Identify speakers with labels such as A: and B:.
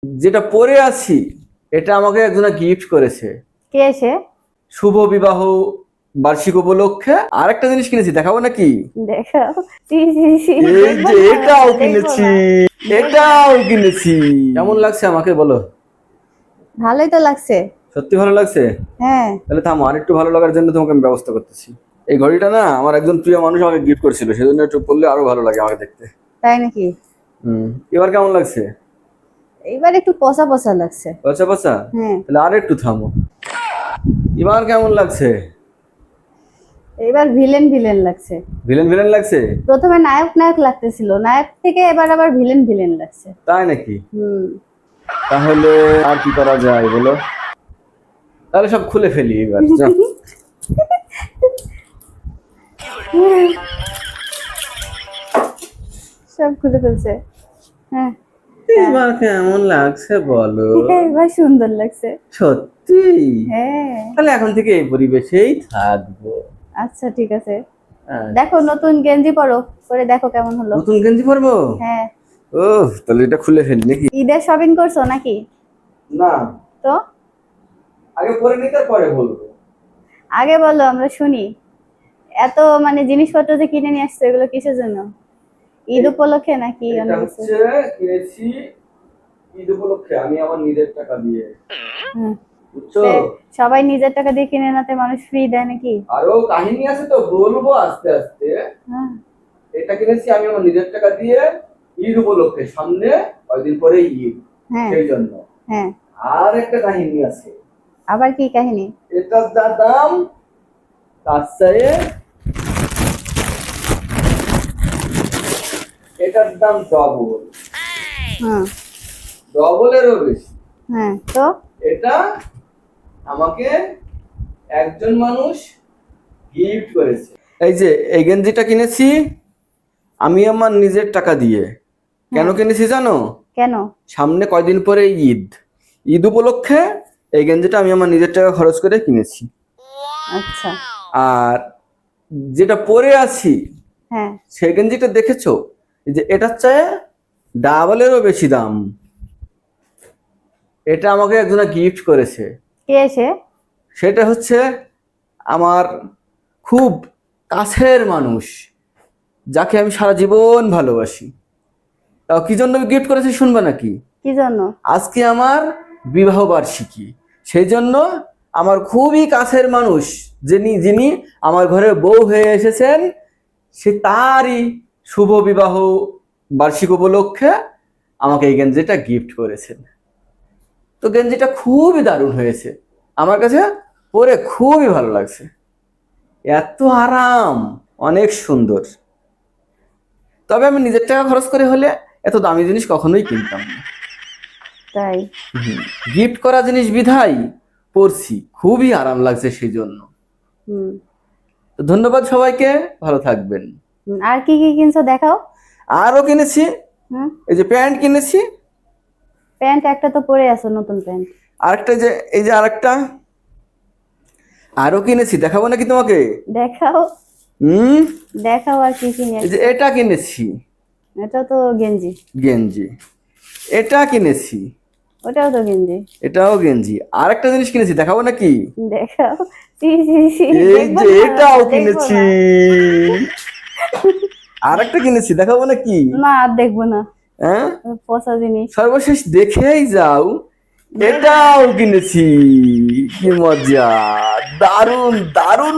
A: যেটা পরে আছি এটা আমাকে একজনা গিফট করেছে।
B: কে সে?
A: শুভ বিবাহ বার্ষিক উপলক্ষে আরেকটা জিনিস কিনেছি, দেখাবো নাকি?
B: দেখাও।
A: এই যে এটাও কিনেছি, এটাও কিনেছি। কেমন লাগছে আমাকে বলো?
B: ভালোই তো লাগছে।
A: সত্যি ভালো লাগছে?
B: হ্যাঁ।
A: তাহলে থামো, আরেকটু ভালো লাগার জন্য তোমাকে আমি ব্যবস্থা করতেছি। এই ঘড়িটা না আমার একজন প্রিয় মানুষ আমাকে গিফট করেছিল, সেজন্য একটু পরলে আরো ভালো লাগে আমাকে দেখতে।
B: তাই নাকি?
A: এবার কেমন লাগছে?
B: এইবার একটু পচা পচা লাগছে।
A: পচা পচা?
B: হ্যাঁ।
A: তাহলে আর একটু থামো। এবার কেমন লাগছে?
B: এবার ভিলেন ভিলেন লাগছে।
A: ভিলেন ভিলেন লাগছে?
B: প্রথমে নায়ক নায়ক লাগতেছিল, নায়ক থেকে এবার আবার ভিলেন ভিলেন লাগছে।
A: তাই নাকি? তাহলে আর কি করা যায় বলো? তাহলে সব খুলে ফেলি এবার। যাও।
B: সব খুলে ফেলছে। হ্যাঁ।
A: এবার কেমন লাগছে বলো?
B: এবার সুন্দর লাগছে।
A: সত্যি?
B: হ্যাঁ।
A: তাহলে এখন থেকে এই পরিবেশেই থাকবো।
B: আচ্ছা ঠিক আছে। দেখো নতুন গেঞ্জি পরো, পরে দেখো কেমন হলো।
A: নতুন গেঞ্জি পরবো?
B: হ্যাঁ।
A: ও তাহলে এটা খুলে ফেলি নাকি?
B: ঈদের শপিং করছো নাকি?
A: না,
B: তো
A: আগে পরে নিতে পরে বলবো।
B: আগে বলো, আমরা শুনি। এত মানে জিনিসপত্র যে কিনে নিয়ে আসছো, এগুলো কিসের জন্য? ঈদ উপলক্ষে নাকি অন্য
A: এটা
B: কিছু?
A: হচ্ছে কিনেছি ঈদ উপলক্ষে আমি আমার নিজের টাকা দিয়ে। বুঝছো?
B: সবাই নিজের টাকা দিয়ে কিনে নাতে মানুষ ফ্রি দেয় নাকি?
A: আরো কাহিনী আছে তো, বলবো আস্তে আস্তে। এটা কিনেছি আমি আমার নিজের টাকা দিয়ে ঈদ উপলক্ষে, সামনে কয়েকদিন পরে ঈদ, সেই জন্য।
B: হ্যাঁ।
A: আর একটা কাহিনী আছে।
B: আবার কি কাহিনী?
A: এটার যা দাম তার চেয়ে এটার দাম ডবল, ডবলেরও বেশি।
B: হ্যাঁ। তো
A: এটা আমাকে একজন মানুষ গিফট করেছে। এই যে এই গেঞ্জিটা কিনেছি আমি আমার নিজের টাকা দিয়ে। কেন কিনেছি জানো?
B: কেন?
A: সামনে কয়দিন পরে ঈদ, ঈদ উপলক্ষে এই গেঞ্জিটা আমি আমার নিজের টাকা খরচ করে কিনেছি।
B: আচ্ছা।
A: আর যেটা পরে আছি
B: হ্যাঁ,
A: সেই গেঞ্জিটা দেখেছো, যে এটার চেয়ে ডাবলেরও বেশি দাম। এটা আমাকে একজনা গিফট করেছে।
B: কে সে?
A: সেটা হচ্ছে আমার খুব কাছের মানুষ, যাকে আমি সারা জীবন ভালোবাসি। তাও কি জন্য গিফট করেছি শুনবা নাকি?
B: কি জন্য?
A: আজকে আমার বিবাহ বার্ষিকী, সেই জন্য আমার খুবই কাছের মানুষ যিনি যিনি আমার ঘরে বউ হয়ে এসেছেন, সে তারই শুভ বিবাহ বার্ষিক উপলক্ষে আমাকে এই গেঞ্জিটা গিফট করেছেন। তো গেঞ্জিটা খুবই দারুণ হয়েছে, আমার কাছে পরে খুবই ভালো লাগছে। এত আরাম, অনেক সুন্দর। তবে আমি নিজের টাকা খরচ করে হলে এত দামি জিনিস কখনোই কিনতাম না।
B: তাই?
A: গিফট করা জিনিস বিধাই পরছি, খুবই আরাম লাগছে সেই জন্য। তো ধন্যবাদ সবাইকে, ভালো থাকবেন।
B: আর কি কি কিনছো দেখাও।
A: আরো কিনেছি, এই যে প্যান্ট কিনেছি।
B: প্যান্ট একটা তো পরে আছো, নতুন প্যান্ট।
A: আরেকটা যে এই যে আরেকটা আরো কিনেছি, দেখাবো নাকি তোমাকে?
B: দেখাও। দেখাও আর কি কিনেছি।
A: এই যে এটা কিনেছি,
B: এটা তো গেঞ্জি।
A: গেঞ্জি। এটা কিনেছি,
B: ওটাও তো গেঞ্জি।
A: এটাও গেঞ্জি। আরেকটা জিনিস কিনেছি, দেখাবো নাকি?
B: দেখাও।
A: এই যে এটাও কিনেছি। আরেকটা কিনেছি, দেখাবো নাকি?
B: না আর দেখবো না।
A: হ্যাঁ,
B: পচা জিনিস।
A: সর্বশেষ দেখেই যাও। এটাও কিনেছি। কি মজা, দারুণ দারুণ